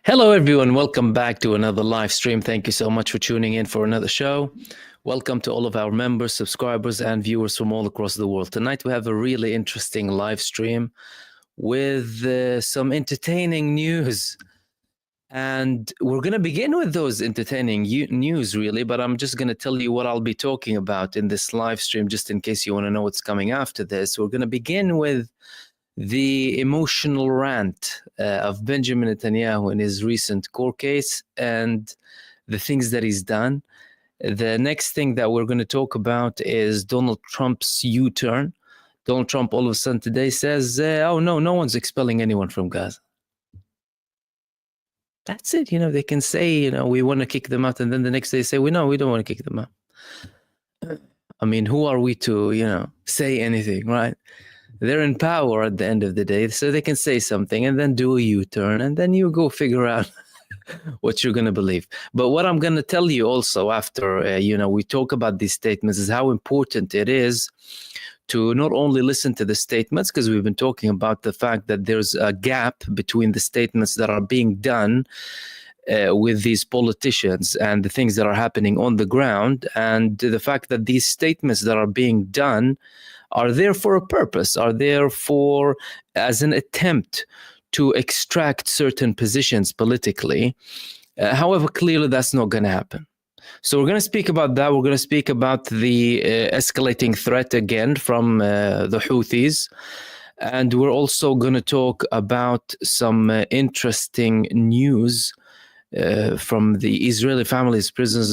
Hello, everyone. Welcome back to another live stream. Thank you so much for tuning in for another show. Welcome to all of our members, subscribers, and viewers from all across the world. Tonight, we have a really interesting live stream with some entertaining news. And we're going to begin with those entertaining news, really, but I'm just going to tell you what I'll be talking about in this live stream, just in case you want to know what's coming after this. We're going to begin with the emotional rant of Benjamin Netanyahu in his recent court case and the things that he's done. The next thing that we're going to talk about is Donald Trump's U-turn. Donald Trump all of a sudden today says, oh, no one's expelling anyone from Gaza. That's it. They can say, we want to kick them out. And then the next day say, we don't want to kick them out. I mean, who are we to, say anything, right? They're in power at the end of the day, so they can say something and then do a U-turn, and then you go figure out what you're going to believe. But what I'm going to tell you also after, we talk about these statements is how important it is to not only listen to the statements, because we've been talking about the fact that there's a gap between the statements that are being done with these politicians and the things that are happening on the ground, and the fact that these statements that are being done are there for a purpose, are there for as an attempt to extract certain positions politically. However, clearly that's not going to happen. So we're going to speak about that. We're going to speak about the escalating threat again from the Houthis. And we're also going to talk about some interesting news from the Israeli families, prisoners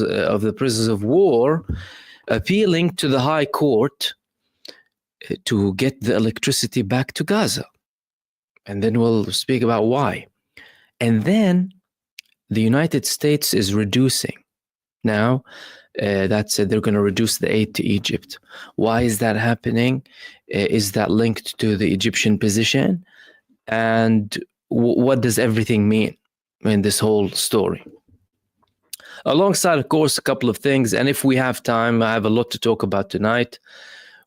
of war, appealing to the High Court to get the electricity back to Gaza. And then we'll speak about why. And then the United States is reducing. Now, that's it. They're going to reduce the aid to Egypt. Why is that happening? Is that linked to the Egyptian position? And what does everything mean in this whole story? Alongside, of course, a couple of things. And if we have time, I have a lot to talk about tonight.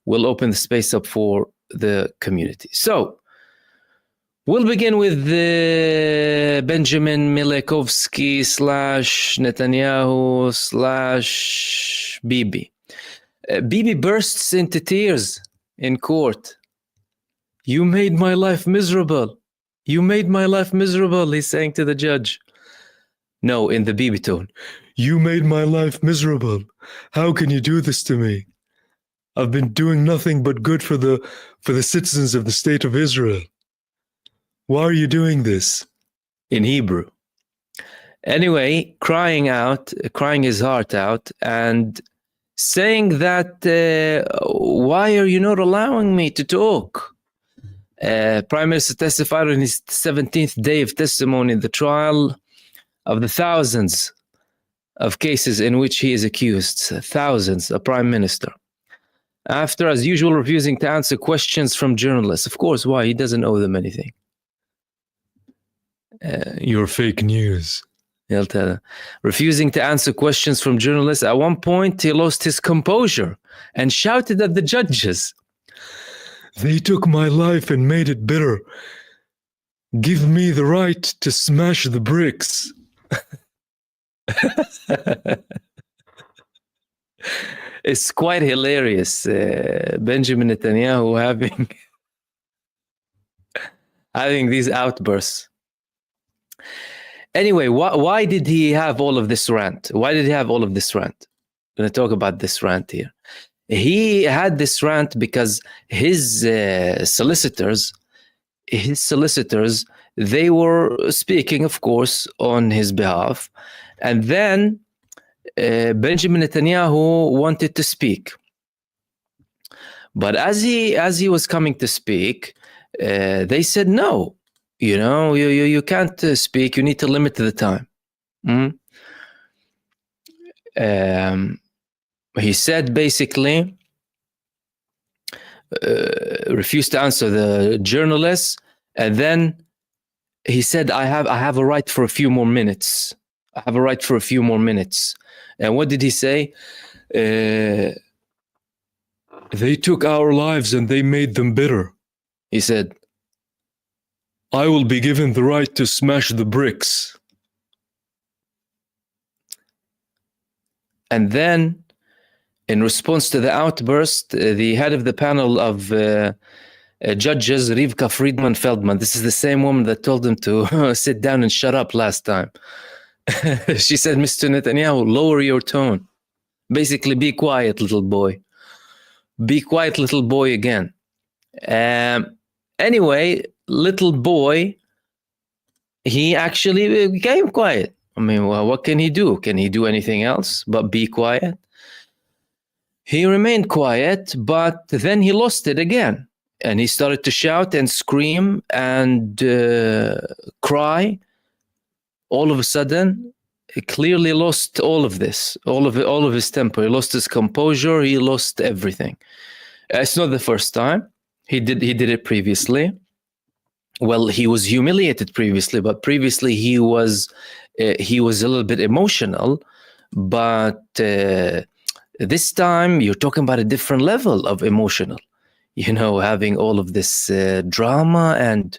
We'll open the space up for the community. So we'll begin with the Benjamin Milekovsky / Netanyahu / Bibi. Bibi bursts into tears in court. You made my life miserable. You made my life miserable, he's saying to the judge. No, in the Bibi tone. You made my life miserable. How can you do this to me? I've been doing nothing but good for the citizens of the state of Israel. Why are you doing this? In Hebrew. Anyway, crying his heart out and saying that, why are you not allowing me to talk? Prime Minister testified on his 17th day of testimony in the trial of the thousands of cases in which he is accused. Thousands, a prime minister. After, as usual, refusing to answer questions from journalists. Of course, why? He doesn't owe them anything. You're fake news. He'll tell her. Refusing to answer questions from journalists. At one point, he lost his composure and shouted at the judges. They took my life and made it bitter. Give me the right to smash the bricks. It's quite hilarious, Benjamin Netanyahu having these outbursts. Anyway, why did he have all of this rant? Why did he have all of this rant? I'm going to talk about this rant here. He had this rant because his solicitors, they were speaking, of course, on his behalf. And then Benjamin Netanyahu wanted to speak. But as he was coming to speak, they said, no, you can't speak. You need to limit the time. He said basically, refused to answer the journalists. And then he said, I have a right for a few more minutes. I have a right for a few more minutes. And what did he say? They took our lives and they made them bitter. He said, I will be given the right to smash the bricks. And then, in response to the outburst, the head of the panel of judges, Rivka Friedman Feldman, this is the same woman that told him to sit down and shut up last time. She said, Mr. Netanyahu, lower your tone. Basically, be quiet, little boy. Be quiet, little boy, again. Anyway, little boy, he actually became quiet. I mean, well, what can he do? Can he do anything else but be quiet? He remained quiet, but then he lost it again. And he started to shout and scream and cry. All of a sudden, he clearly lost all of this, all of his temper. He lost his composure. He lost everything. It's not the first time. He did it previously. Well, he was humiliated previously, but previously he was a little bit emotional. But this time you're talking about a different level of emotional. You know, having all of this drama and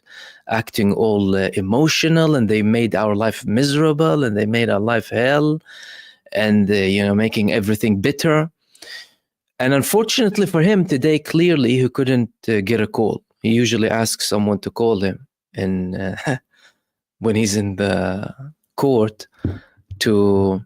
acting all emotional, and they made our life miserable, and they made our life hell, and you know, making everything bitter. And unfortunately for him today, clearly he couldn't get a call. He usually asks someone to call him, and when he's in the court to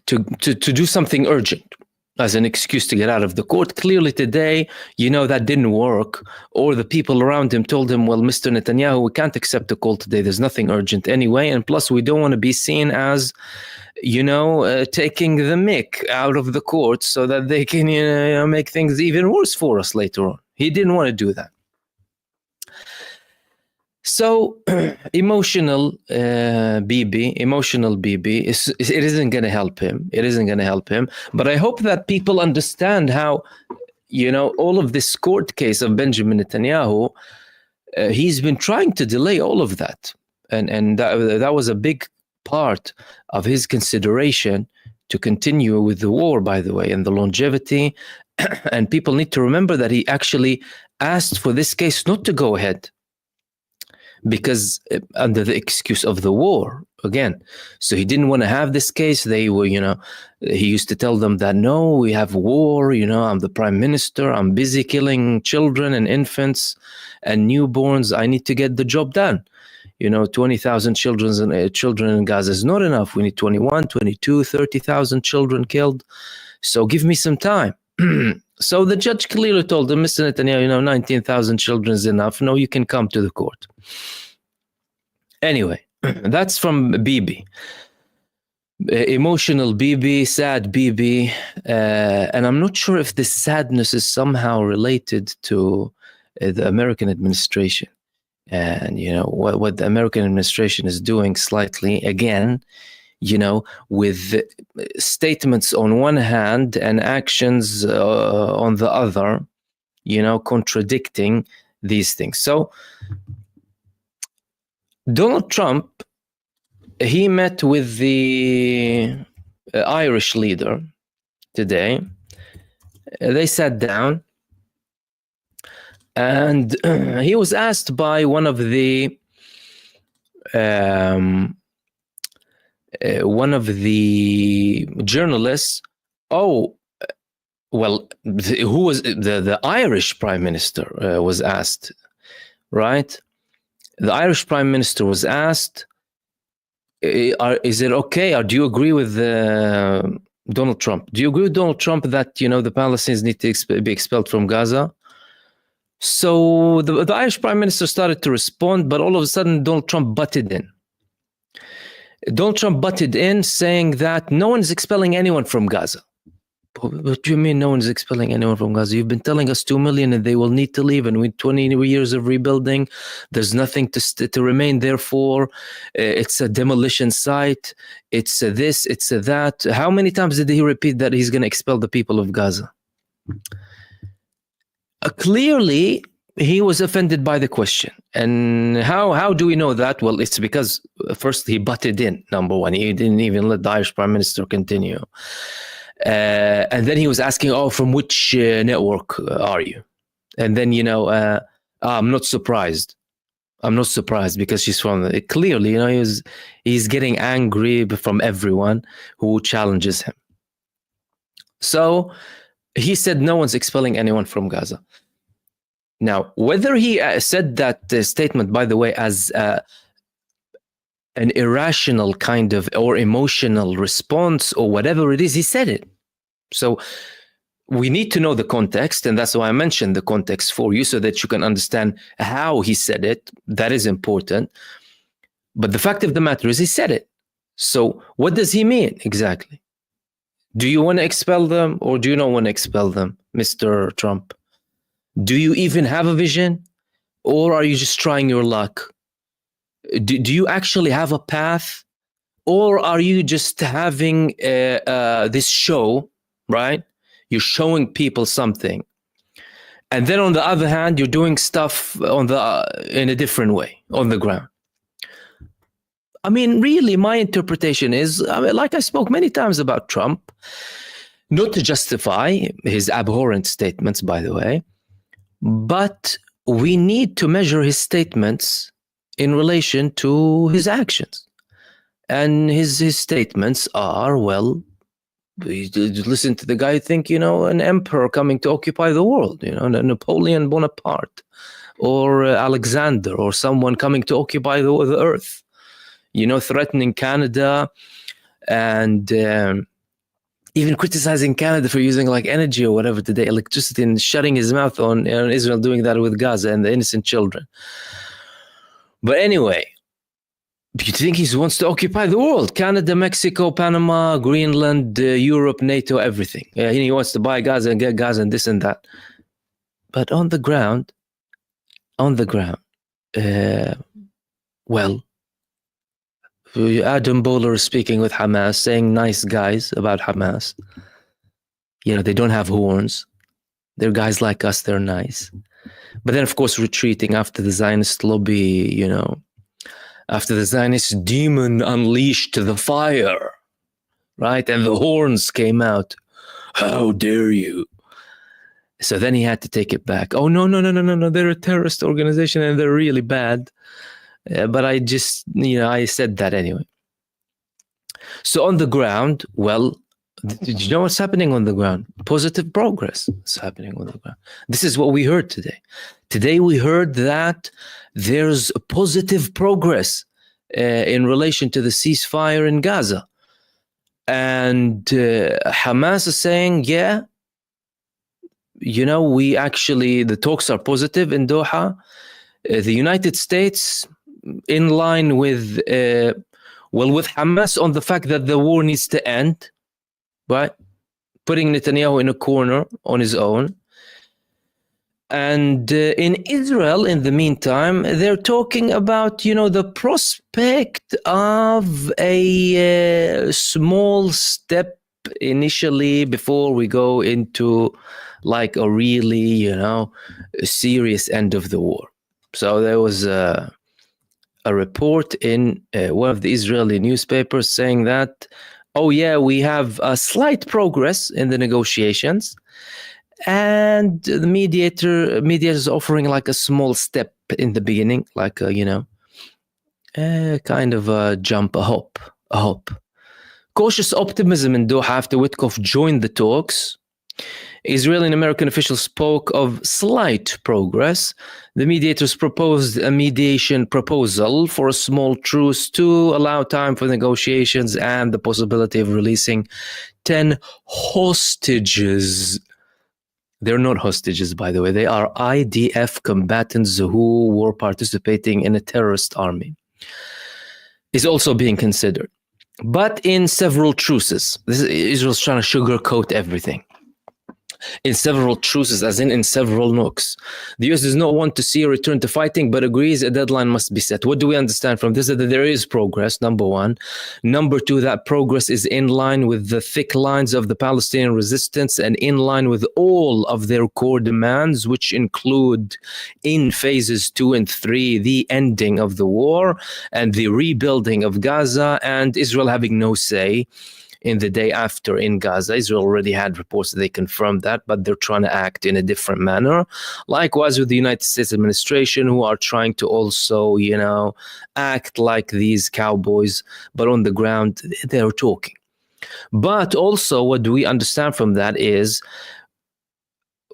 do something urgent as an excuse to get out of the court. Clearly today, you know, that didn't work. Or the people around him told him, well, Mr. Netanyahu, we can't accept the call today. There's nothing urgent anyway. And plus, we don't want to be seen as, you know, taking the mick out of the court so that they can, you know, make things even worse for us later on. He didn't want to do that. So emotional Bibi, it isn't going to help him. It isn't going to help him. But I hope that people understand how, you know, all of this court case of Benjamin Netanyahu, he's been trying to delay all of that. And that was a big part of his consideration to continue with the war, by the way, and the longevity. And people need to remember that he actually asked for this case not to go ahead, because under the excuse of the war again. So he didn't want to have this case. They were, you know, he used to tell them that, no, we have war, you know, I'm the prime minister, I'm busy killing children and infants and newborns. I need to get the job done. You know, 20,000 children in Gaza is not enough. We need 21, 22, 30,000 children killed. So give me some time. So the judge clearly told him, Mr. Netanyahu, you know, 19,000 children is enough. No, you can come to the court. Anyway, that's from Bibi. Emotional Bibi, sad Bibi. And I'm not sure if this sadness is somehow related to the American administration. And, you know, what the American administration is doing slightly, again, you know, with statements on one hand and actions on the other, you know, contradicting these things. So Donald Trump, he met with the Irish leader today. They sat down, and he was asked by one of the journalists, oh, well, who was the Irish prime minister was asked, right? The Irish prime minister was asked, is it okay, or do you agree with Donald Trump? Do you agree with Donald Trump that, you know, the Palestinians need to be expelled from Gaza? So the Irish prime minister started to respond, but all of a sudden Donald Trump butted in. Donald Trump butted in, saying that no one is expelling anyone from Gaza. What do you mean no one is expelling anyone from Gaza? You've been telling us 2 million and they will need to leave, and with 20 years of rebuilding, there's nothing to remain there for. It's a demolition site. It's a this, it's a that. How many times did he repeat that he's going to expel the people of Gaza? Clearly, he was offended by the question. And how do we know that? Well, it's because first he butted in, number one. He didn't even let the Irish prime minister continue. And then he was asking, oh, from which network are you? And then, you know, I'm not surprised. I'm not surprised because she's from it. Clearly, he's getting angry from everyone who challenges him. So he said no one's expelling anyone from Gaza. Now, whether he said that statement, by the way, as an irrational kind of or emotional response or whatever it is, he said it. So we need to know the context, and that's why I mentioned the context for you so that you can understand how he said it. That is important. But the fact of the matter is he said it. So what does he mean exactly? Do you want to expel them or do you not want to expel them, Mr. Trump? Do you even have a vision, or are you just trying your luck? Do you actually have a path, or are you just having this show, right? You're showing people something, and then on the other hand, you're doing stuff in a different way on the ground. I mean, really, my interpretation is, like I spoke many times about Trump, not to justify his abhorrent statements, by the way, but we need to measure his statements in relation to his actions. And his statements are, well, listen to the guy, you think, an emperor coming to occupy the world, Napoleon Bonaparte or Alexander or someone coming to occupy the earth, threatening Canada and even criticizing Canada for using like energy or whatever today, electricity, and shutting his mouth on Israel doing that with Gaza and the innocent children. But anyway, do you think he wants to occupy the world? Canada, Mexico, Panama, Greenland, Europe, NATO, everything. Yeah, he wants to buy Gaza and get Gaza and this and that. But on the ground, well, Adam Bowler is speaking with Hamas, saying nice guys about Hamas. They don't have horns. They're guys like us. They're nice. But then, of course, retreating after the Zionist lobby, after the Zionist demon unleashed the fire, right? And the horns came out. How dare you? So then he had to take it back. Oh, no. They're a terrorist organization and they're really bad. But I just, I said that anyway. So on the ground, well, did you know what's happening on the ground? Positive progress is happening on the ground. This is what we heard today. Today we heard that there's a positive progress in relation to the ceasefire in Gaza. And Hamas is saying, yeah, we actually, the talks are positive in Doha. The United States, in line with Hamas on the fact that the war needs to end, right? Putting Netanyahu in a corner on his own. And in Israel, in the meantime, they're talking about, the prospect of a small step initially before we go into like a really, serious end of the war. So there was a report in one of the Israeli newspapers saying that, oh yeah, we have a slight progress in the negotiations, and the mediator is offering like a small step in the beginning, like a, kind of a jump, a hop. Cautious optimism in Doha after Witkoff joined the talks. Israeli and American officials spoke of slight progress. The mediators proposed a mediation proposal for a small truce to allow time for negotiations and the possibility of releasing 10 hostages. They're not hostages, by the way. They are IDF combatants who were participating in a terrorist army. Is also being considered. But in several truces. Israel's trying to sugarcoat everything. In several truces, as in several nukes. The US does not want to see a return to fighting, but agrees a deadline must be set. What do we understand from this? That there is progress, number one. Number two, that progress is in line with the thick lines of the Palestinian resistance and in line with all of their core demands, which include, in phases 2 and 3, the ending of the war and the rebuilding of Gaza, and Israel having no say in the day after in Gaza. Israel already had reports that they confirmed that, but they're trying to act in a different manner. Likewise with the United States administration, who are trying to also, act like these cowboys, but on the ground, they're talking. But also what do we understand from that is,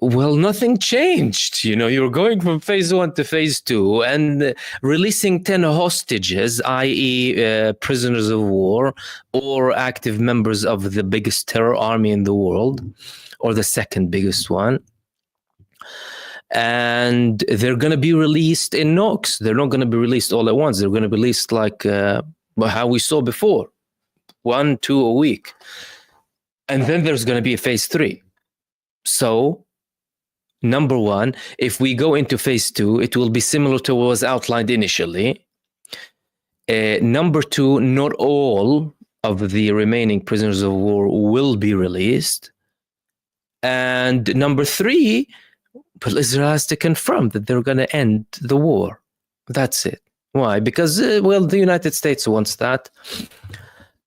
well, nothing changed. You're going from phase 1 to phase 2 and releasing 10 hostages, i.e. Prisoners of war or active members of the biggest terror army in the world, or the second biggest one. And they're going to be released in knocks. They're not going to be released all at once. They're going to be released like how we saw before, 1-2 a week. And then there's going to be a phase 3. So, number one, if we go into phase 2, it will be similar to what was outlined initially. Number two, not all of the remaining prisoners of war will be released. And number three, Israel has to confirm that they're going to end the war. That's it. Why? Because, the United States wants that.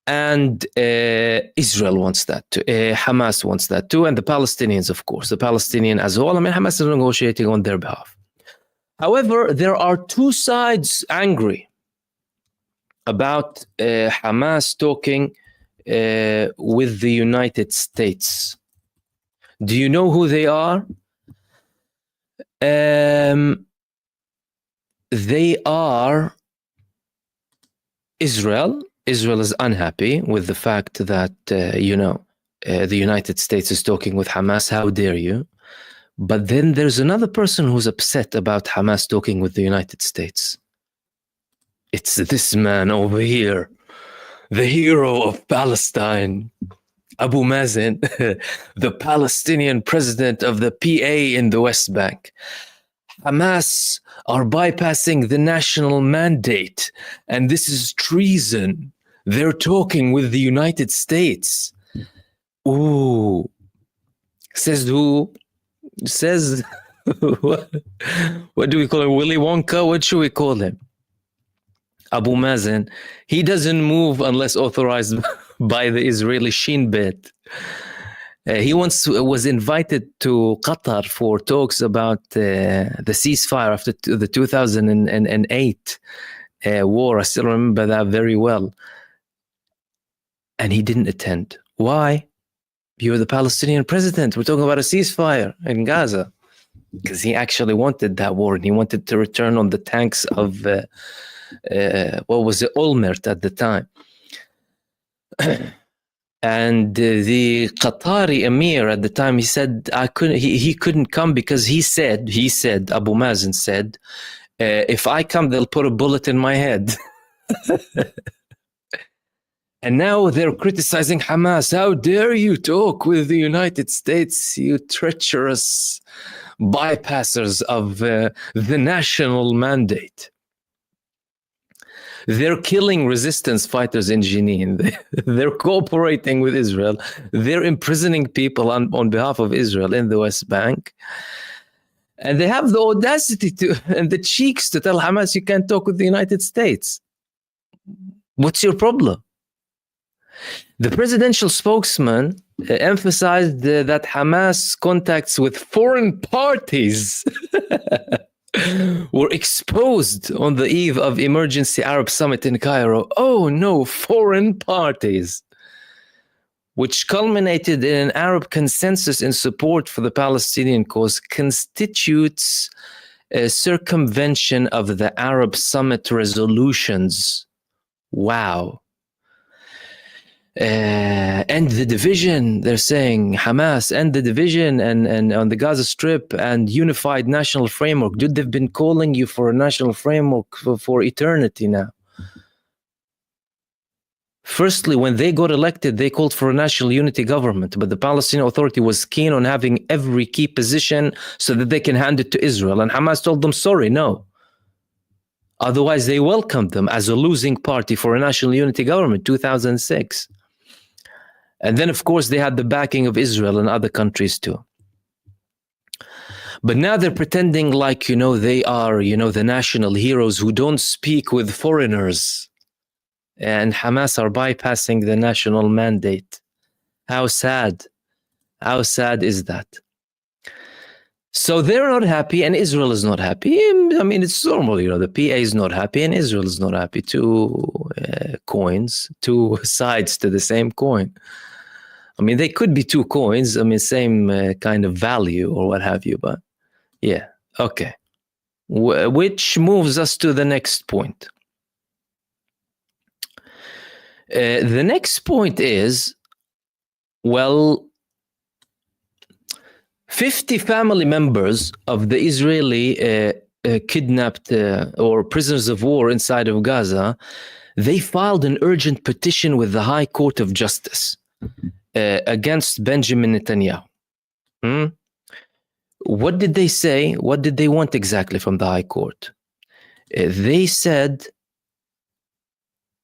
And Israel wants that too. Hamas wants that too. And the Palestinians, of course. The Palestinian as well. Hamas is negotiating on their behalf. However, there are two sides angry about Hamas talking with the United States. Do you know who they are? They are Israel. Israel is unhappy with the fact that, the United States is talking with Hamas. How dare you? But then there's another person who's upset about Hamas talking with the United States. It's this man over here, the hero of Palestine, Abu Mazen, the Palestinian president of the PA in the West Bank. Hamas are bypassing the national mandate, and this is treason. They're talking with the United States. Ooh. Says who? Says, what do we call him? Willy Wonka? What should we call him? Abu Mazen. He doesn't move unless authorized by the Israeli Shin Bet. He once was invited to Qatar for talks about the ceasefire after the 2008 war. I still remember that very well. And he didn't attend. Why? You're the Palestinian president. We're talking about a ceasefire in Gaza. Because he actually wanted that war, and he wanted to return on the tanks of, what was it, Olmert at the time. And the Qatari emir at the time, he said, he couldn't come because he said, Abu Mazen said, if I come, they'll put a bullet in my head. And now they're criticizing Hamas. How dare you talk with the United States, you treacherous bypassers of the national mandate. They're killing resistance fighters in Jenin. They're cooperating with Israel. They're imprisoning people on behalf of Israel in the West Bank. And they have the audacity and the cheeks to tell Hamas, you can't talk with the United States. What's your problem? The presidential spokesman emphasized that Hamas contacts with foreign parties were exposed on the eve of emergency Arab summit in Cairo. Oh no, foreign parties, which culminated in an Arab consensus in support for the Palestinian cause, constitutes a circumvention of the Arab summit resolutions. Wow. End the division, they're saying. Hamas, end the division and on the Gaza Strip and unified national framework. Dude, they've been calling you for a national framework for eternity now. Firstly, when they got elected, they called for a national unity government, but the Palestinian Authority was keen on having every key position so that they can hand it to Israel. And Hamas told them, sorry, no. Otherwise, they welcomed them as a losing party for a national unity government, 2006. And then, of course, they had the backing of Israel and other countries too. But now they're pretending like, they are, the national heroes who don't speak with foreigners. and Hamas are bypassing the national mandate. How sad. How sad is that? So they're not happy and Israel is not happy. I mean, it's normal, you know, the PA is not happy and Israel is not happy. Two coins, two sides to the same coin. I mean, they could be two coins, I mean, same kind of value or what have you, but yeah, okay. Which moves us to the next point. The next point is, well, 50 family members of the Israeli kidnapped or prisoners of war inside of Gaza, they filed an urgent petition with the High Court of Justice against Benjamin Netanyahu. What did they say? What did they want exactly from the High Court? They said,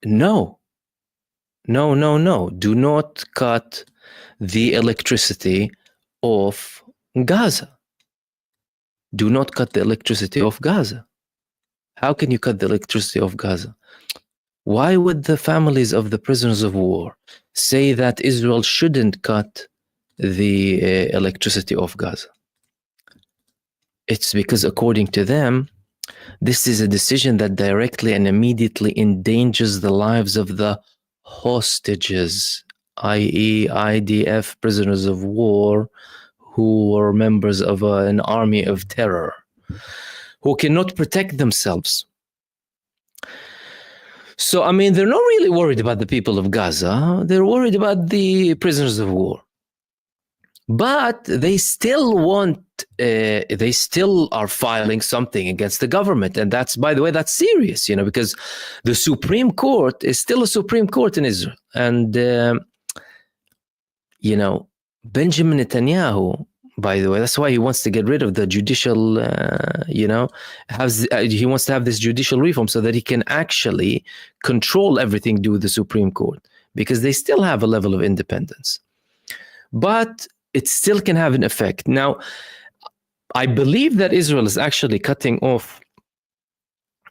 no, do not cut the electricity off Gaza. Do not cut the electricity off Gaza. How can you cut the electricity off Gaza? Why would the families of the prisoners of war say that Israel shouldn't cut the electricity off Gaza? It's because, according to them, this is a decision that directly and immediately endangers the lives of the hostages, i.e. IDF prisoners of war, who were members of an army of terror, who cannot protect themselves. So, I mean, they're not really worried about the people of Gaza. They're worried about the prisoners of war. But they still they still are filing something against the government. And that's, by the way, that's serious, you know, because the Supreme Court is still a Supreme Court in Israel. And, you know, Benjamin Netanyahu, by the way, that's why he wants to get rid of the judicial, you know, he wants to have this judicial reform so that he can actually control everything to do with the Supreme Court, because they still have a level of independence. But it still can have an effect. Now, I believe that Israel is actually cutting off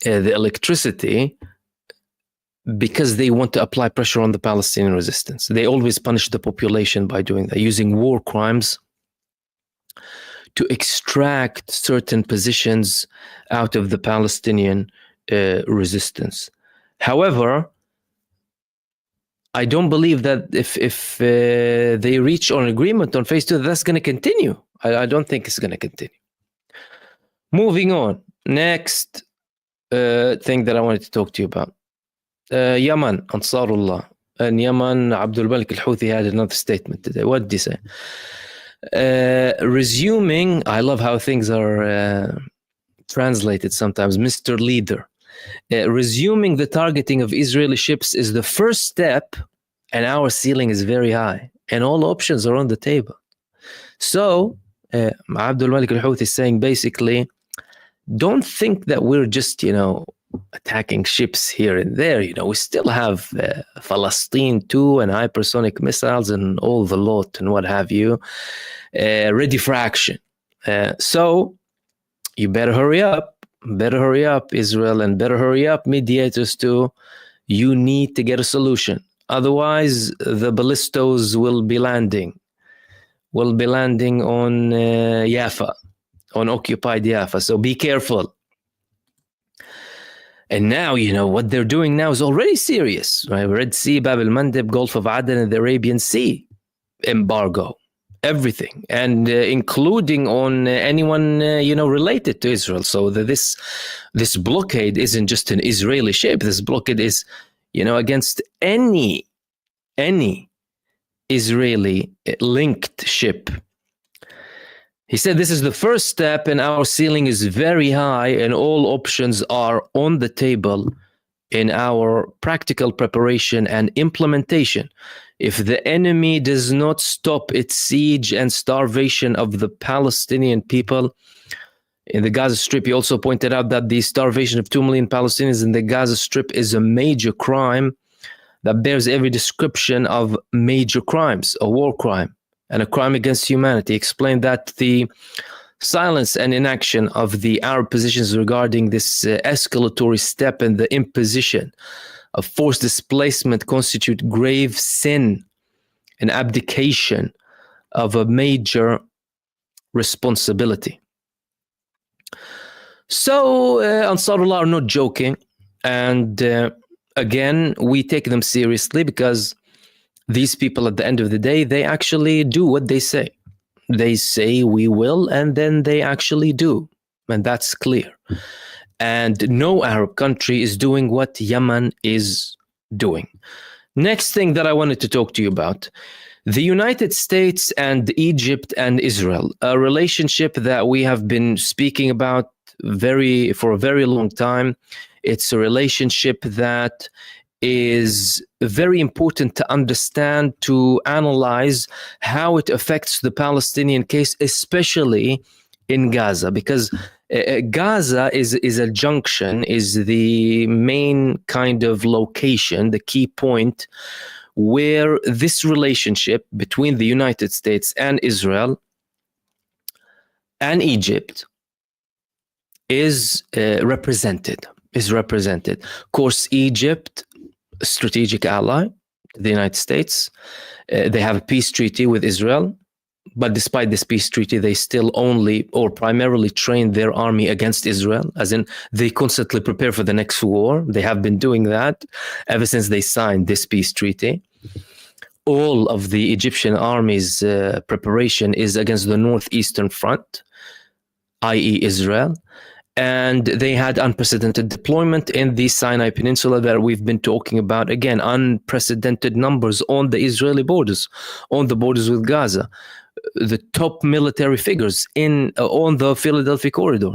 the electricity because they want to apply pressure on the Palestinian resistance. They always punish the population by doing that, using war crimes to extract certain positions out of the Palestinian resistance. However, I don't believe that if they reach an agreement on phase 2, that's going to continue. I don't think it's going to continue. Moving on. Next thing that I wanted to talk to you about. Yemen, Ansarullah. And Yemen, Abdul Malik al-Houthi had another statement today. What did he say? Resuming, I love how things are translated sometimes, Mr. Leader. Resuming the targeting of Israeli ships is the first step, and our ceiling is very high, and all options are on the table. So, Abdul Malik al-Houthi is saying basically, don't think that we're just, you know, attacking ships here and there. You know, we still have Palestine too, and hypersonic missiles and all the lot and what have you, ready for action. So you better hurry up, Israel, and better hurry up, mediators too. You need to get a solution. Otherwise, the ballistos will be landing on Jaffa, on occupied Jaffa. So be careful. And now, you know, what they're doing now is already serious, right? Red Sea, Bab el-Mandeb, Gulf of Aden, and the Arabian Sea embargo, everything, and including on anyone, you know, related to Israel. So this blockade isn't just an Israeli ship. This blockade is, you know, against any Israeli linked ship. He said, this is the first step, and our ceiling is very high, and all options are on the table in our practical preparation and implementation. If the enemy does not stop its siege and starvation of the Palestinian people in the Gaza Strip, he also pointed out that the starvation of 2 million Palestinians in the Gaza Strip is a major crime that bears every description of major crimes, a war crime, and a crime against humanity. He explained that the silence and inaction of the Arab positions regarding this escalatory step and the imposition of forced displacement constitute grave sin and abdication of a major responsibility. So Ansarullah are not joking, and again, we take them seriously because these people, at the end of the day, they actually do what they say. They say we will, and then they actually do, and that's clear. And no Arab country is doing what Yemen is doing. Next thing that I wanted to talk to you about, the United States and Egypt and Israel, a relationship that we have been speaking about for a very long time. It's a relationship that is very important to understand, to analyze how it affects the Palestinian case, especially in Gaza, because Gaza is a junction, is the main kind of location, the key point where this relationship between the United States and Israel and Egypt is represented. Of course, Egypt, a strategic ally to the United States, they have a peace treaty with Israel, but despite this peace treaty, they still only or primarily train their army against Israel, as in they constantly prepare for the next war. They have been doing that ever since they signed this peace treaty. All of the Egyptian army's preparation is against the northeastern front, i.e. Israel. And they had unprecedented deployment in the Sinai Peninsula that we've been talking about. Again, unprecedented numbers on the Israeli borders, on the borders with Gaza. The top military figures on the Philadelphia corridor.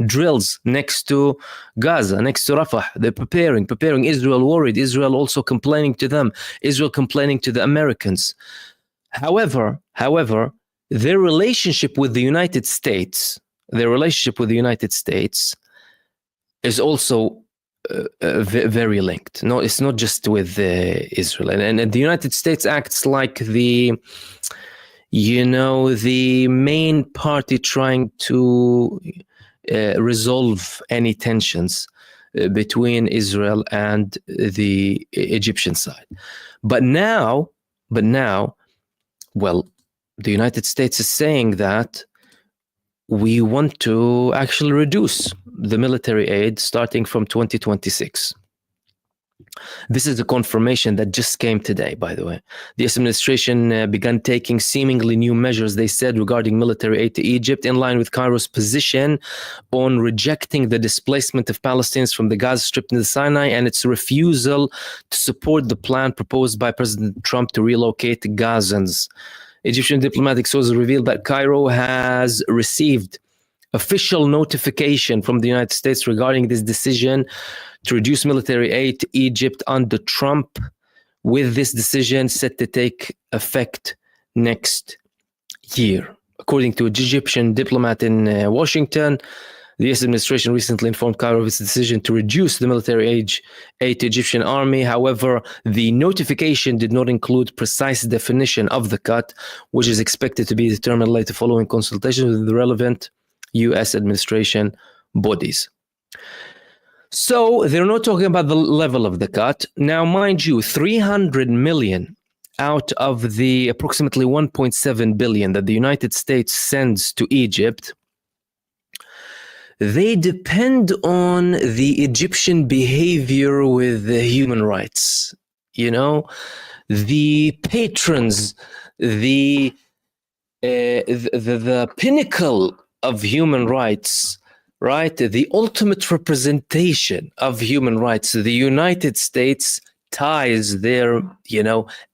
Drills next to Gaza, next to Rafah. They're preparing. Israel worried. Israel also complaining to them. Israel complaining to the Americans. However, their relationship with the United States is also very linked. No, it's not just with Israel, and the United States acts like the main party trying to resolve any tensions between Israel and the Egyptian side. But now, well, the United States is saying that we want to actually reduce the military aid starting from 2026. This is the confirmation that just came today, by the way. The US administration began taking seemingly new measures, they said, regarding military aid to Egypt, in line with Cairo's position on rejecting the displacement of Palestinians from the Gaza Strip and the Sinai, and its refusal to support the plan proposed by President Trump to relocate Gazans. Egyptian diplomatic sources revealed that Cairo has received official notification from the United States regarding this decision to reduce military aid to Egypt under Trump, with this decision set to take effect next year. According to an Egyptian diplomat in Washington, the US administration recently informed Cairo of its decision to reduce the military aid to Egyptian army. However, the notification did not include precise definition of the cut, which is expected to be determined later following consultations with the relevant US administration bodies. So they're not talking about the level of the cut. Now, mind you, 300 million out of the approximately 1.7 billion that the United States sends to Egypt, they depend on the Egyptian behavior with the human rights. The patrons, the pinnacle of human rights, right? The ultimate representation of human rights. The United States ties their,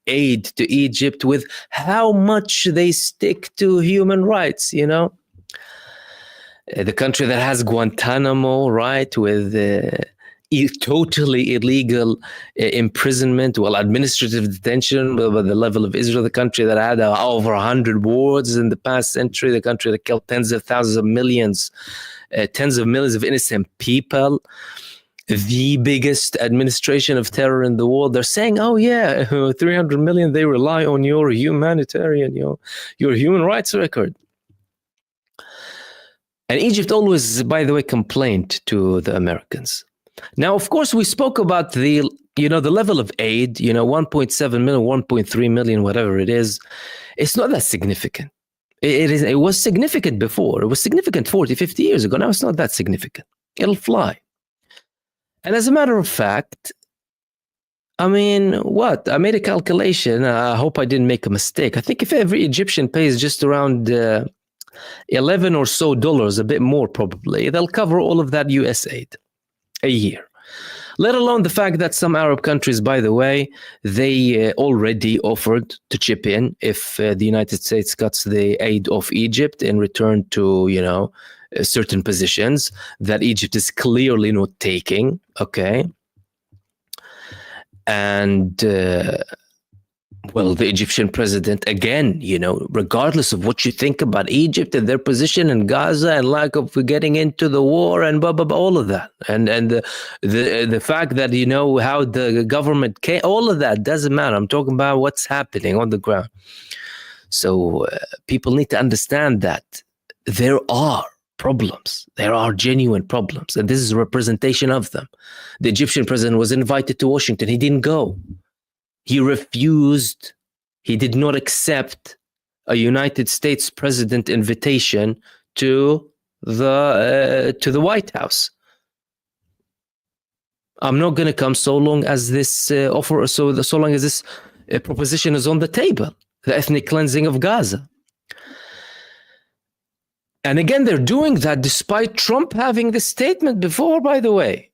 aid to Egypt with how much they stick to human rights, The country that has Guantanamo, right, with totally illegal imprisonment, administrative detention, but the level of Israel, the country that had over 100 wars in the past century, the country that killed tens of thousands of millions, tens of millions of innocent people, the biggest administration of terror in the world. They're saying, 300 million, they rely on your humanitarian, your human rights record. And Egypt always, by the way, complained to the Americans. Now, of course, we spoke about the level of aid, 1.7 million, 1.3 million, whatever it is. It's not that significant. It was significant before. It was significant 40, 50 years ago. Now it's not that significant. It'll fly. And as a matter of fact, I mean, what? I made a calculation. I hope I didn't make a mistake. I think if every Egyptian pays just around $11 or so, a bit more probably, they'll cover all of that US aid a year. Let alone the fact that some Arab countries, by the way, they already offered to chip in if the United States cuts the aid of Egypt in return to, certain positions that Egypt is clearly not taking, okay? And, well, the Egyptian president, again, regardless of what you think about Egypt and their position in Gaza and lack of getting into the war and blah, blah, blah, all of that. And the fact that, how the government came, all of that doesn't matter. I'm talking about what's happening on the ground. So people need to understand that there are problems. There are genuine problems. And this is a representation of them. The Egyptian president was invited to Washington. He didn't go. He refused. He did not accept a United States president invitation to the White House. I'm not going to come so long as this offer, so long as this proposition is on the table. The ethnic cleansing of Gaza. And again, they're doing that despite Trump having this statement before, by the way,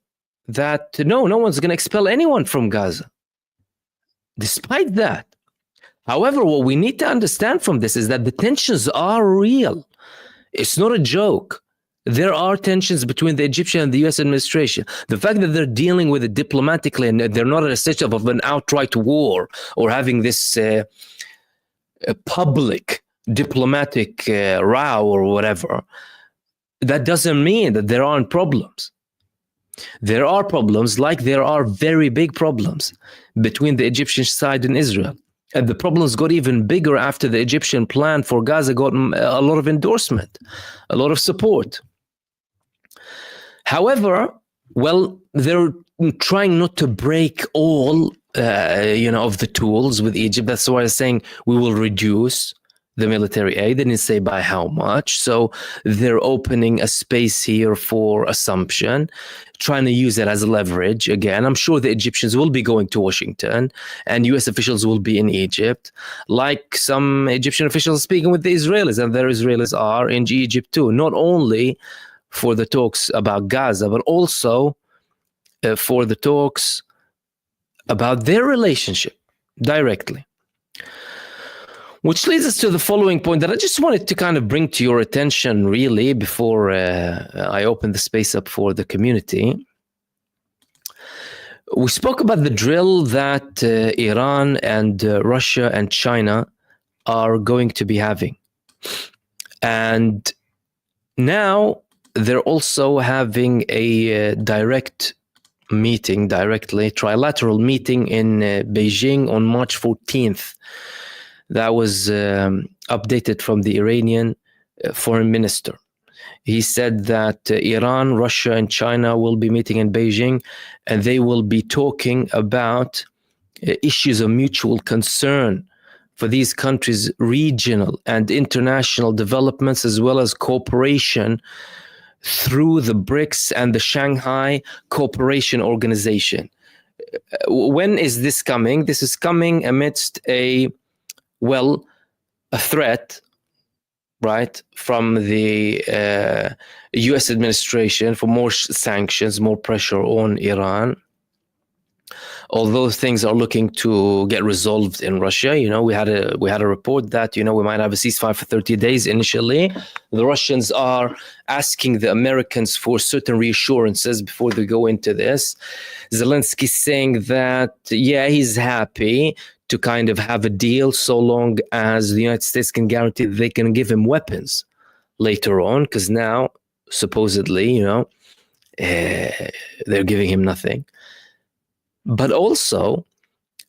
that no one's going to expel anyone from Gaza. Despite that. However, what we need to understand from this is that the tensions are real. It's not a joke. There are tensions between the Egyptian and the US administration. The fact that they're dealing with it diplomatically and they're not at a stage of an outright war or having this public diplomatic row or whatever, that doesn't mean that there aren't problems. There are problems, like there are very big problems between the Egyptian side and Israel. And the problems got even bigger after the Egyptian plan for Gaza got a lot of endorsement, a lot of support. However, well, they're trying not to break all, of the tools with Egypt. That's why I'm saying we will reduce the military aid. They didn't say by how much. So they're opening a space here for assumption, trying to use it as leverage. Again, I'm sure the Egyptians will be going to Washington and US officials will be in Egypt, like some Egyptian officials speaking with the Israelis, and their Israelis are in Egypt too, not only for the talks about Gaza, but also for the talks about their relationship directly. Which leads us to the following point that I just wanted to kind of bring to your attention, really, before I open the space up for the community. We spoke about the drill that Iran and Russia and China are going to be having. And now they're also having a trilateral meeting in Beijing on March 14th. That was updated from the Iranian foreign minister. He said that Iran, Russia, and China will be meeting in Beijing, and they will be talking about issues of mutual concern for these countries' regional and international developments, as well as cooperation through the BRICS and the Shanghai Cooperation Organization. When is this coming? This is coming amidst a threat, right, from the US administration for more sanctions, more pressure on Iran. Although things are looking to get resolved in Russia, we had a report that, we might have a ceasefire for 30 days initially. The Russians are asking the Americans for certain reassurances before they go into this. Zelensky saying that, he's happy to kind of have a deal so long as the United States can guarantee that they can give him weapons later on, because now, supposedly, they're giving him nothing. But also,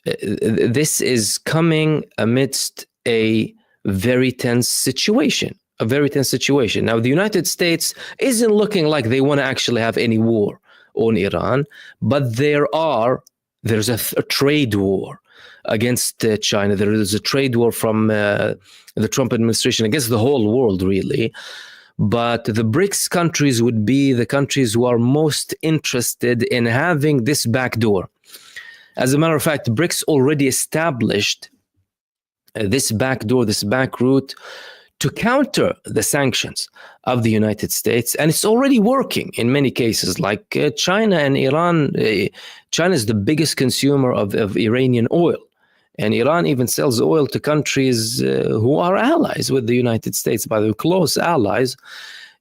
this is coming amidst a very tense situation. Now, the United States isn't looking like they want to actually have any war on Iran, but there's a trade war against China. There is a trade war from the Trump administration against the whole world, really. But the BRICS countries would be the countries who are most interested in having this backdoor. As a matter of fact, BRICS already established this backdoor, this back route to counter the sanctions of the United States. And it's already working in many cases, like China and Iran. China is the biggest consumer of Iranian oil. And Iran even sells oil to countries who are allies with the United States, by the way, close allies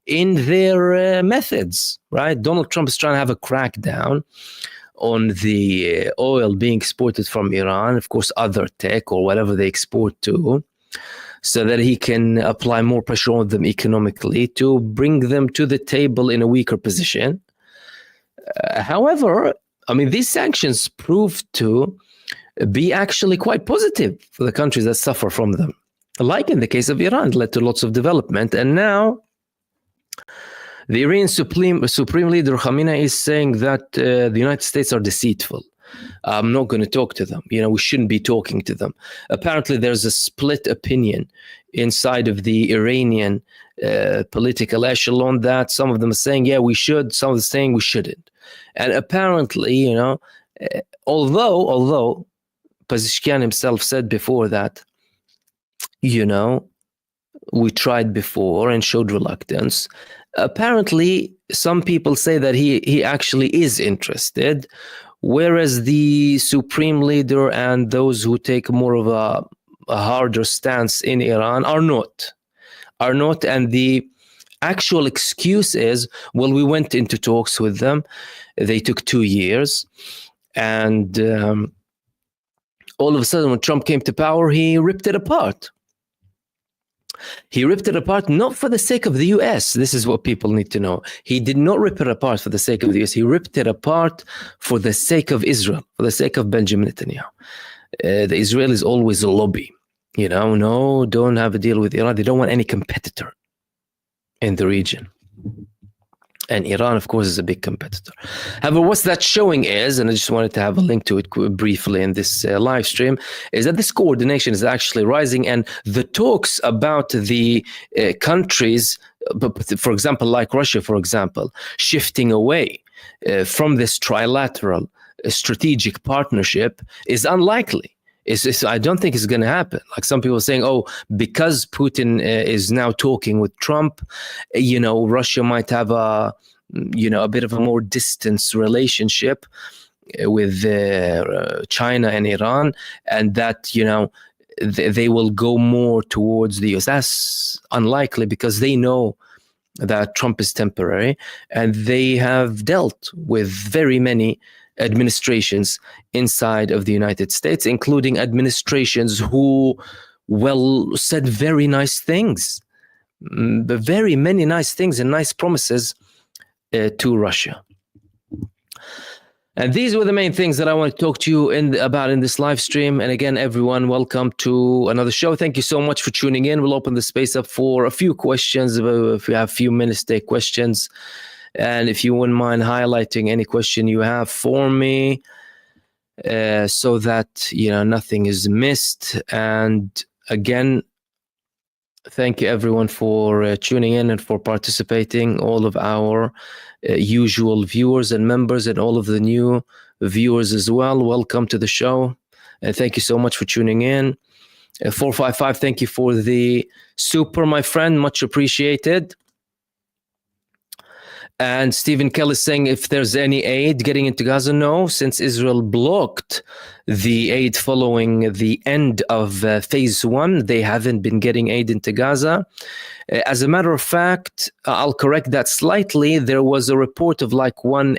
in their methods, right? Donald Trump is trying to have a crackdown on the oil being exported from Iran, of course, other tech or whatever they export to, so that he can apply more pressure on them economically to bring them to the table in a weaker position. However, I mean, these sanctions prove to be actually quite positive for the countries that suffer from them. Like in the case of Iran, it led to lots of development. And now the Iranian Supreme Leader Khamenei is saying that the United States are deceitful. I'm not going to talk to them. We shouldn't be talking to them. Apparently, there's a split opinion inside of the Iranian political echelon that some of them are saying, yeah, we should. Some of them are saying we shouldn't. And apparently, although Pezeshkian himself said before that, we tried before and showed reluctance. Apparently, some people say that he actually is interested, whereas the Supreme Leader and those who take more of a harder stance in Iran are not. And the actual excuse is, well, we went into talks with them. They took 2 years. And all of a sudden, when Trump came to power, he ripped it apart. He ripped it apart not for the sake of the US. This is what people need to know. He did not rip it apart for the sake of the US. He ripped it apart for the sake of Israel, for the sake of Benjamin Netanyahu. The Israelis always lobby. No, don't have a deal with Iran. They don't want any competitor in the region. And Iran, of course, is a big competitor. However, what that showing is, and I just wanted to have a link to it briefly in this live stream, is that this coordination is actually rising, and the talks about the countries, for example, like Russia, for example, shifting away from this trilateral strategic partnership is unlikely. I don't think it's going to happen. Like some people are saying, because Putin is now talking with Trump, Russia might have a bit of a more distant relationship with China and Iran, and that, they will go more towards the US. That's unlikely because they know that Trump is temporary, and they have dealt with very many administrations inside of the United States, including administrations who, said very nice things, very many nice things and nice promises to Russia. And these were the main things that I want to talk to you about in this live stream. And again, everyone, welcome to another show. Thank you so much for tuning in. We'll open the space up for a few questions. If you have a few minutes, take questions. And if you wouldn't mind highlighting any question you have for me, so that nothing is missed. And again, thank you everyone for tuning in and for participating. All of our usual viewers and members, and all of the new viewers as well. Welcome to the show, and thank you so much for tuning in. 455, thank you for the super, my friend, much appreciated. And Stephen Kelly is saying, if there's any aid getting into Gaza, no, since Israel blocked the aid following the end of phase 1, they haven't been getting aid into Gaza. As a matter of fact, I'll correct that slightly. There was a report of like one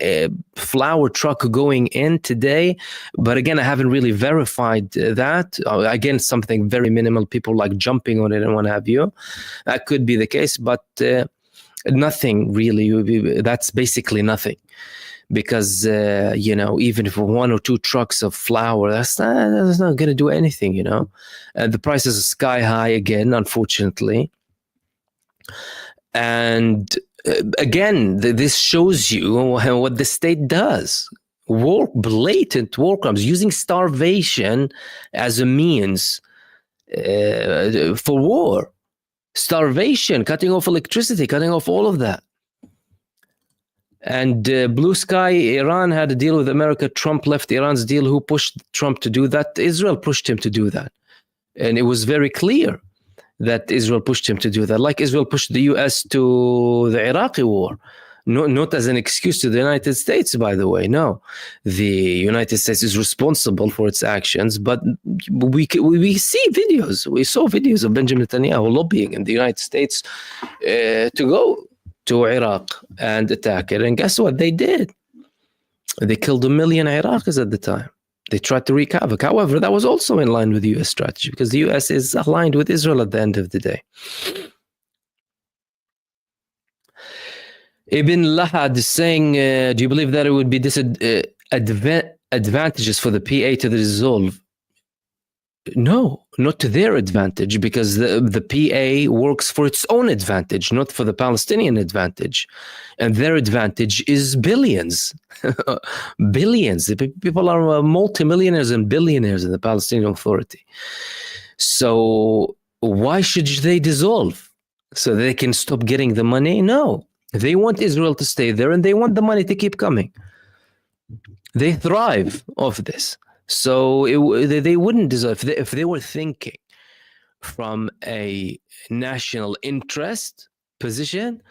flour truck going in today, but again, I haven't really verified that. Again, something very minimal, people like jumping on it and what have you. That could be the case, but nothing really. That's basically nothing, because even if 1 or 2 trucks of flour, that's not going to do anything. The prices are sky high again, unfortunately. And Again, this shows you what the state does. Blatant war crimes, using starvation as a means for war. Starvation, cutting off electricity, cutting off all of that. And blue sky, Iran had a deal with America. Trump left Iran's deal. Who pushed Trump to do that? Israel pushed him to do that. And it was very clear that Israel pushed him to do that. Like Israel pushed the US to the Iraqi war. Not as an excuse to the United States, by the way. No, the United States is responsible for its actions, but we see videos. We saw videos of Benjamin Netanyahu lobbying in the United States to go to Iraq and attack it. And guess what? They did. They killed 1 million Iraqis at the time. They tried to wreak havoc. However, that was also in line with the US strategy, because the US is aligned with Israel at the end of the day. Ibn Lahad is saying, do you believe that it would be disadvantages for the PA to dissolve? No, not to their advantage, because the PA works for its own advantage, not for the Palestinian advantage. And their advantage is billions. Billions. People are multimillionaires and billionaires in the Palestinian Authority. So why should they dissolve? So they can stop getting the money? No. They want Israel to stay there, and they want the money to keep coming. They thrive off this. So they wouldn't dissolve. If they were thinking from a national interest position,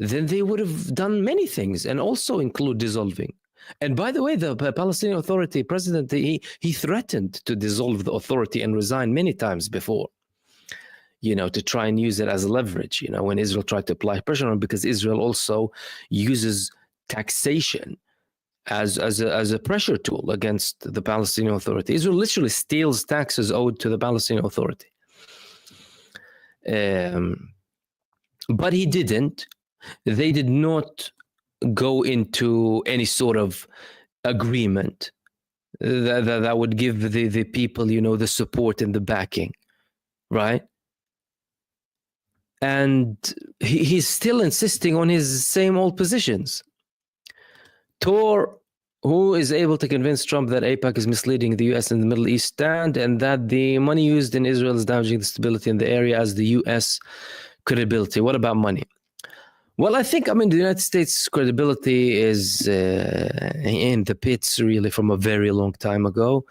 then they would have done many things, and also include dissolving. And by the way, the Palestinian Authority president, he threatened to dissolve the authority and resign many times before, to try and use it as leverage, when Israel tried to apply pressure on him, because Israel also uses taxation as a pressure tool against the Palestinian Authority. Israel literally steals taxes owed to the Palestinian Authority. But he didn't. They did not go into any sort of agreement that would give the people, the support and the backing, right? And he's still insisting on his same old positions. Tor, who is able to convince Trump that AIPAC is misleading the US and the Middle East stand, and that the money used in Israel is damaging the stability in the area as the US credibility? What about money? Well, I think, the United States credibility is in the pits, really, from a very long time ago,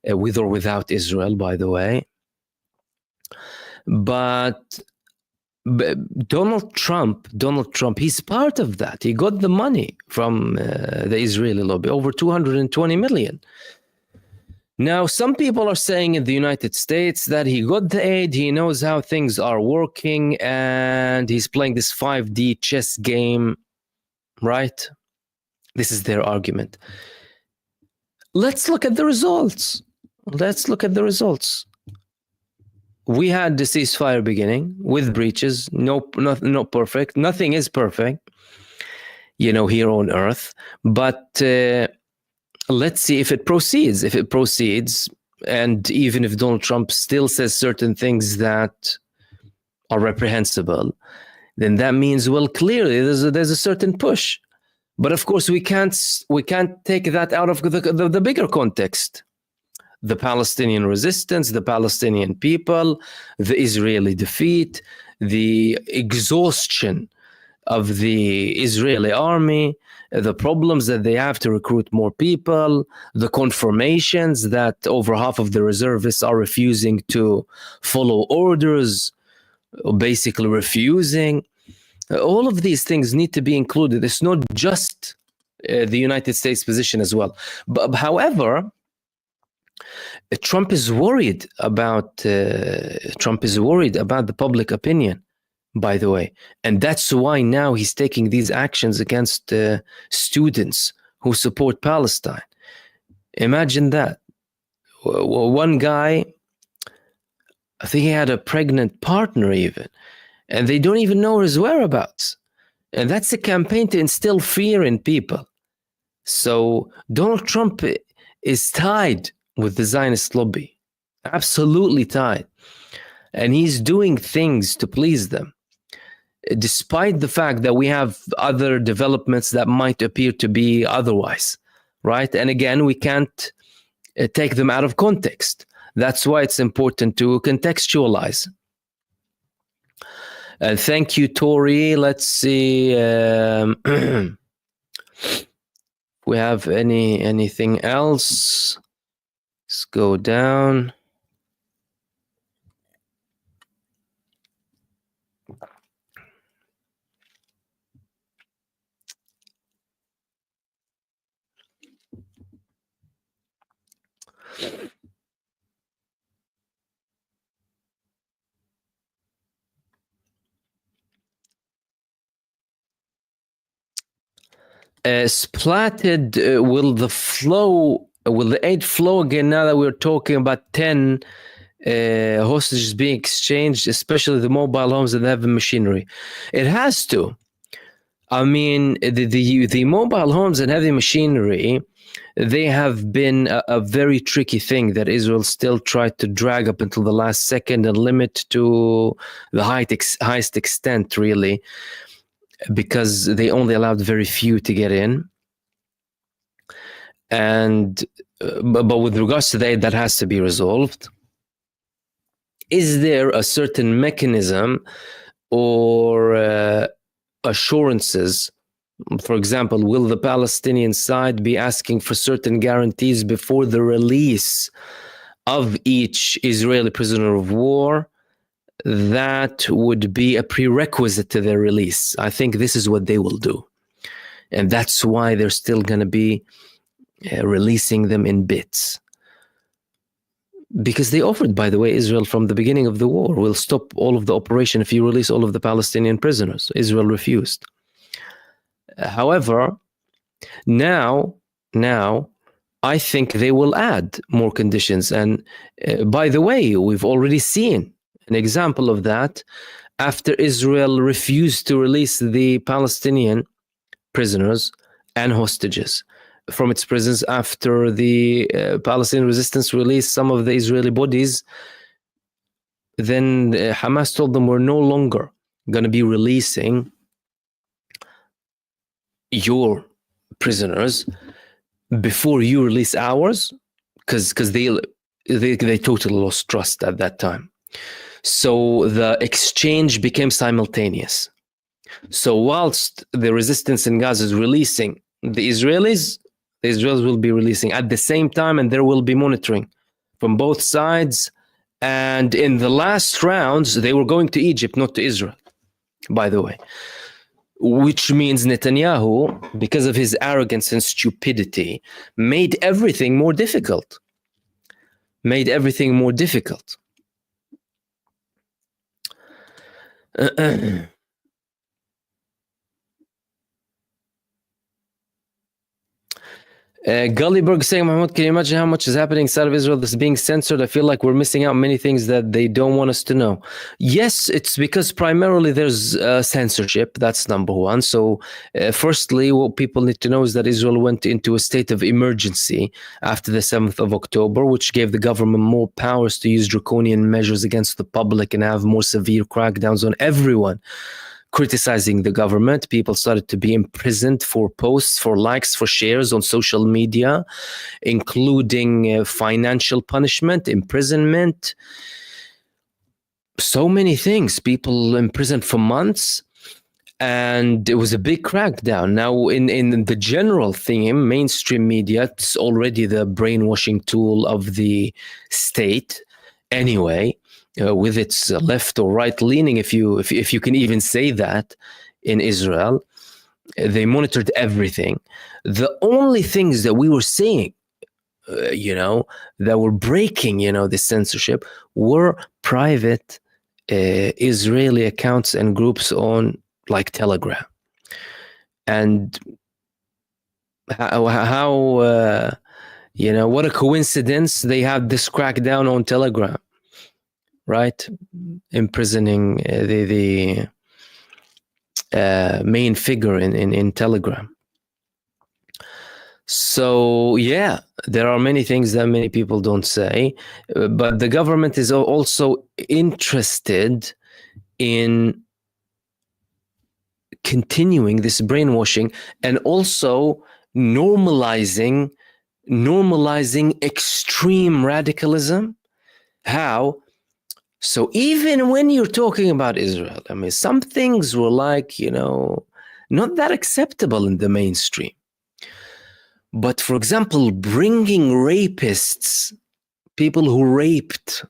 with or without Israel, by the way. But Donald Trump, he's part of that. He got the money from the Israeli lobby, over 220 million. Now, some people are saying in the United States that he got the aid, he knows how things are working, and he's playing this 5D chess game, right? This is their argument. Let's look at the results. We had the ceasefire beginning with breaches, not perfect. Nothing is perfect, here on Earth. But let's see if it proceeds. And even if Donald Trump still says certain things that are reprehensible, then that means, well, clearly there's a certain push. But of course, we can't take that out of the bigger context. The Palestinian resistance, the Palestinian people, the Israeli defeat, the exhaustion of the Israeli army, the problems that they have to recruit more people, the confirmations that over half of the reservists are refusing to follow orders, basically refusing. All of these things need to be included. It's not just the United States position as well. But however, Trump is worried about the public opinion, by the way, and that's why now he's taking these actions against students who support Palestine. Imagine that. One guy, I think he had a pregnant partner even, and they don't even know his whereabouts. And that's a campaign to instill fear in people. So Donald Trump is tied with the Zionist lobby, absolutely tied, and he's doing things to please them. despite the fact that we have other developments that might appear to be otherwise, right? And again, we can't take them out of context. That's why it's important to contextualize. Thank you, Tori. Let's see if we have anything else. Let's go down. Splatted, will the aid flow again now that we're talking about 10 hostages being exchanged, especially the mobile homes and the heavy machinery? It has to. I mean, the mobile homes and heavy machinery, they have been a very tricky thing that Israel still tried to drag up until the last second and limit to the highest extent, really, because they only allowed very few to get in. And but with regards to the aid, that has to be resolved. Is there a certain mechanism or assurances? For example, will the Palestinian side be asking for certain guarantees before the release of each Israeli prisoner of war? That would be a prerequisite to their release. I think this is what they will do. And that's why they're still going to be releasing them in bits. Because they offered, by the way, Israel from the beginning of the war, we'll stop all of the operation if you release all of the Palestinian prisoners. Israel refused. However, now I think they will add more conditions. And by the way, we've already seen an example of that after Israel refused to release the Palestinian prisoners and hostages from its prisons after the Palestinian resistance released some of the Israeli bodies. Then Hamas told them, we're no longer going to be releasing your prisoners before you release ours, because they totally lost trust at that time. So the exchange became simultaneous. So whilst the resistance in Gaza is releasing the Israelis will be releasing at the same time, and there will be monitoring from both sides. And in the last rounds, they were going to Egypt, not to Israel, by the way. Which means Netanyahu, because of his arrogance and stupidity, made everything more difficult. Gullyberg saying, Mahmoud, can you imagine how much is happening inside of Israel that's being censored? I feel like we're missing out many things that they don't want us to know. Yes, it's because primarily there's censorship. That's number one. So firstly, what people need to know is that Israel went into a state of emergency after the 7th of October, which gave the government more powers to use draconian measures against the public and have more severe crackdowns on everyone criticizing the government. People started to be imprisoned for posts, for likes, for shares on social media, including financial punishment, imprisonment, so many things. People imprisoned for months, and it was a big crackdown. Now, in the general theme, mainstream media, it's already the brainwashing tool of the state anyway. With its left or right leaning, if you can even say that, in Israel, they monitored everything. The only things that we were seeing, that were breaking, the censorship, were private Israeli accounts and groups on like Telegram. And how what a coincidence they had this crackdown on Telegram. Right, imprisoning the main figure in Telegram. So yeah, there are many things that many people don't say, but the government is also interested in continuing this brainwashing and also normalizing extreme radicalism. How? So even when you're talking about Israel, I mean, some things were like, not that acceptable in the mainstream. But for example, bringing rapists, people who raped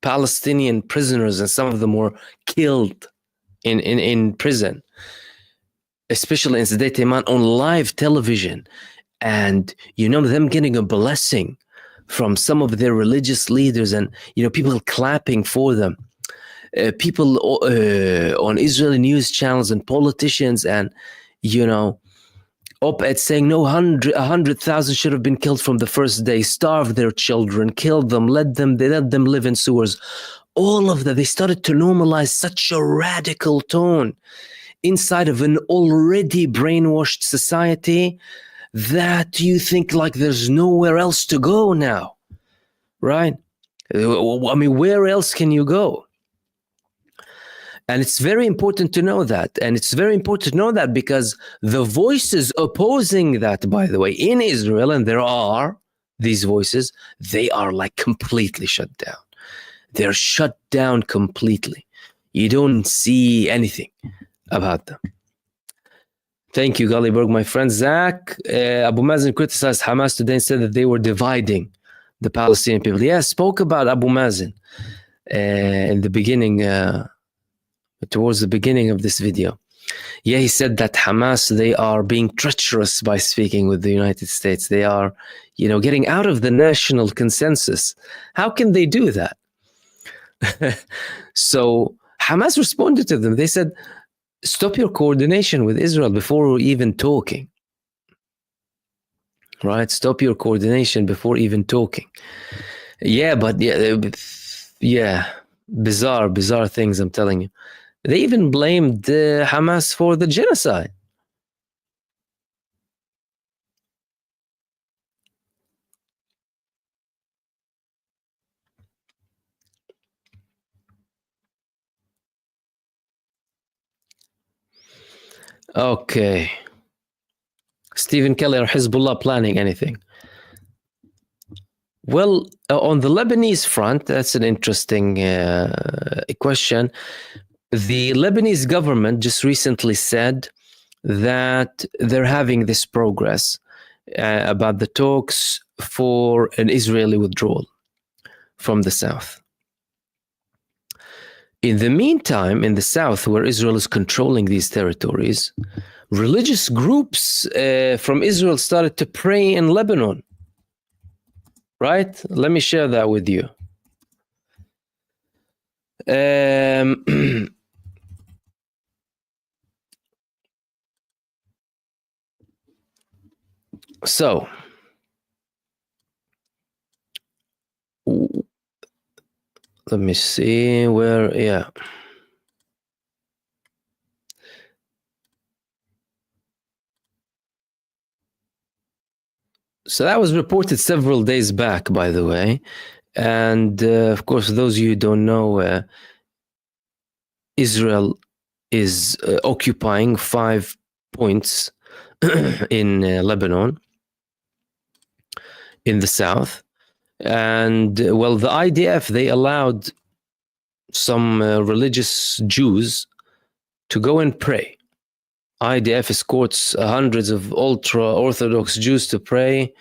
Palestinian prisoners, and some of them were killed in prison, especially in Sde Tayman, on live television, and them getting a blessing from some of their religious leaders, and people clapping for them, people on Israeli news channels and politicians, and op-ed saying no, 100,000 should have been killed from the first day, starved their children, killed them, let them live in sewers. All of that, they started to normalize such a radical tone inside of an already brainwashed society that you think like there's nowhere else to go now, right? I mean, where else can you go? And it's very important to know that. And it's very important to know that because the voices opposing that, by the way, in Israel, and there are these voices, they are like completely shut down. They're shut down completely. You don't see anything about them. Thank you, Gullyberg, my friend. Zach, Abu Mazen criticized Hamas today and said that they were dividing the Palestinian people. Yeah, I spoke about Abu Mazen in the beginning, towards the beginning of this video. Yeah, he said that Hamas, they are being treacherous by speaking with the United States. They are, getting out of the national consensus. How can they do that? So Hamas responded to them. They said, stop your coordination with Israel before even talking. Right? Stop your coordination before even talking. Yeah, but bizarre things, I'm telling you. They even blamed Hamas for the genocide. Okay. Stephen Kelly, are Hezbollah planning anything? Well, on the Lebanese front, that's an interesting question. The Lebanese government just recently said that they're having this progress about the talks for an Israeli withdrawal from the south. In the meantime, in the south, where Israel is controlling these territories, religious groups from Israel started to pray in Lebanon. Right? Let me share that with you. So, let me see where, yeah. So that was reported several days back, by the way. And of course, those of you who don't know, Israel is occupying 5 points in Lebanon, in the south. And well, the IDF, they allowed some religious Jews to go and pray. IDF escorts hundreds of ultra-Orthodox Jews to pray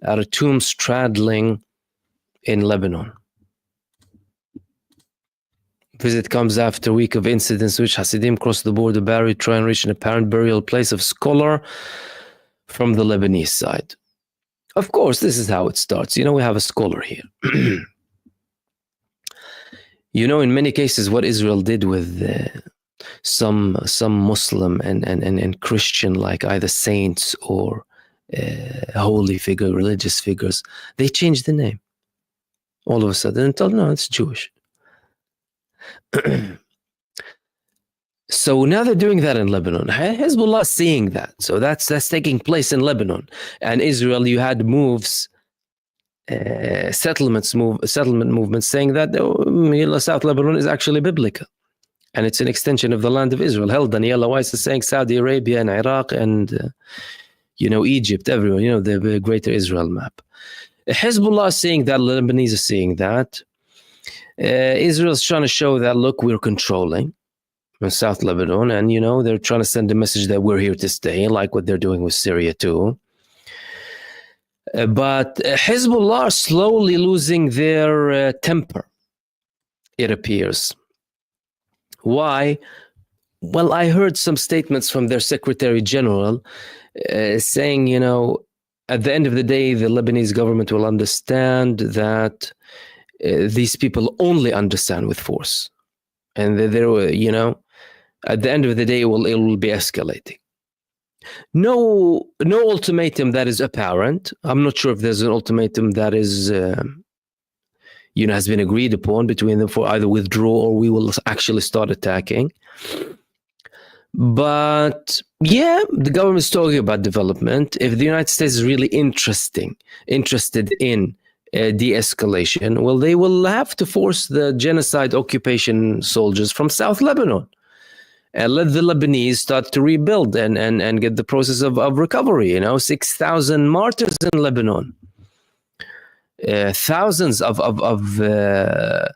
at a tomb straddling in Lebanon. Visit comes after a week of incidents which Hasidim crossed the border barrier to try and reach an apparent burial place of scholar from the Lebanese side. Of course, this is how it starts. We have a scholar here. In many cases, what Israel did with some Muslim and Christian, like either saints or holy figure, religious figures, they changed the name all of a sudden and told, no, it's Jewish. So now they're doing that in Lebanon. Hezbollah is seeing that. So that's taking place in Lebanon. And Israel, you had moves, settlement movements saying that South Lebanon is actually biblical. And it's an extension of the land of Israel. Hell, Daniela Weiss is saying Saudi Arabia and Iraq and, Egypt, everyone, the greater Israel map. Hezbollah is saying that, Lebanese are seeing that. Israel's trying to show that, look, we're controlling South Lebanon, and, they're trying to send a message that we're here to stay, like what they're doing with Syria too. But Hezbollah are slowly losing their temper, it appears. Why? Well, I heard some statements from their Secretary General saying, at the end of the day, the Lebanese government will understand that these people only understand with force. And they're, at the end of the day, it will be escalating. No ultimatum that is apparent. I'm not sure if there's an ultimatum that is, has been agreed upon between them for either withdraw or we will actually start attacking. But yeah, the government is talking about development. If the United States is really interested in de-escalation, well, they will have to force the genocide occupation soldiers from South Lebanon and let the Lebanese start to rebuild and get the process of recovery. 6,000 martyrs in Lebanon. Thousands of the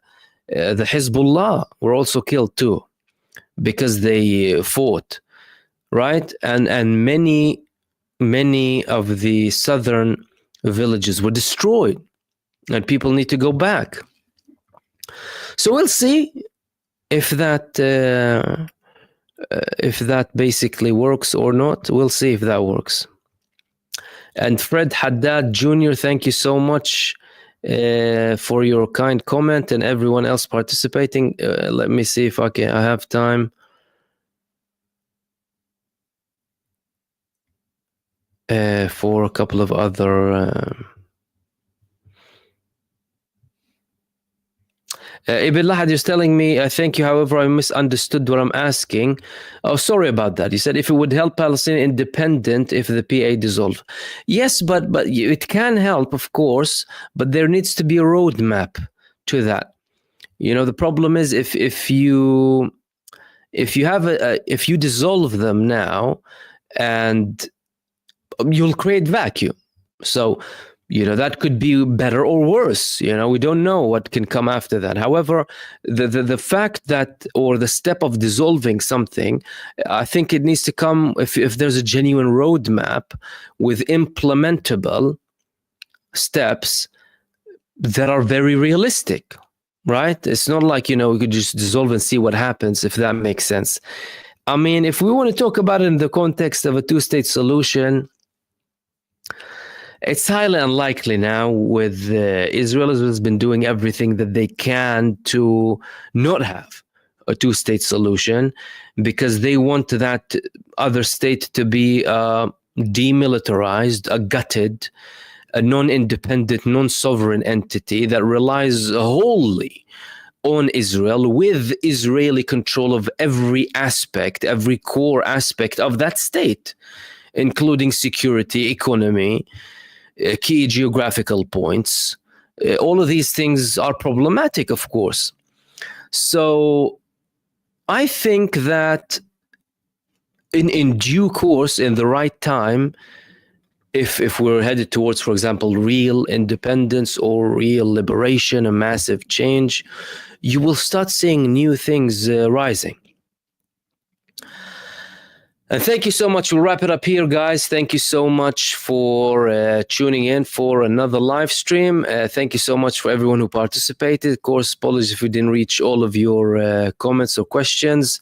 Hezbollah were also killed too, because they fought, right? And many of the southern villages were destroyed, and people need to go back. So we'll see if that basically works or not. We'll see if that works. And Fred Haddad Jr., thank you so much for your kind comment, and everyone else participating. Let me see if I have time. For a couple of other... Ibn Lahad is telling me, thank you, however, I misunderstood what I'm asking. Oh, sorry about that. He said, if it would help Palestinian independent if the PA dissolved. Yes, but it can help, of course, but there needs to be a roadmap to that. The problem is if you dissolve them now, and you'll create vacuum. So, that could be better or worse. We don't know what can come after that. However, the fact that, or the step of dissolving something, I think it needs to come if there's a genuine roadmap with implementable steps that are very realistic, right? It's not like, we could just dissolve and see what happens, if that makes sense. I mean, if we want to talk about it in the context of a two-state solution, it's highly unlikely now, with Israel has been doing everything that they can to not have a two-state solution, because they want that other state to be demilitarized, gutted, a non-independent, non-sovereign entity that relies wholly on Israel, with Israeli control of every aspect, every core aspect of that state, including security, economy, key geographical points. All of these things are problematic, of course. So I think that in due course, in the right time, if we're headed towards, for example, real independence or real liberation, a massive change, you will start seeing new things rising. And thank you so much. We'll wrap it up here, guys. Thank you so much for tuning in for another live stream. Thank you so much for everyone who participated. Of course, apologies if we didn't reach all of your comments or questions.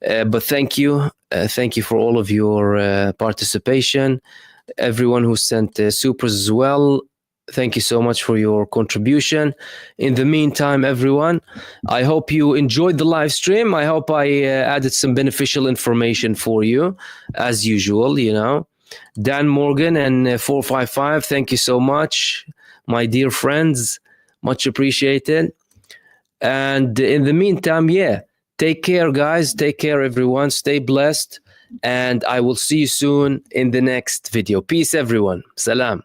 But thank you. Thank you for all of your participation. Everyone who sent supers as well, thank you so much for your contribution. In the meantime, everyone, I hope you enjoyed the live stream. I hope I added some beneficial information for you, as usual. Dan Morgan and 455, thank you so much, my dear friends. Much appreciated. And in the meantime, take care, guys. Take care, everyone. Stay blessed. And I will see you soon in the next video. Peace, everyone. Salam.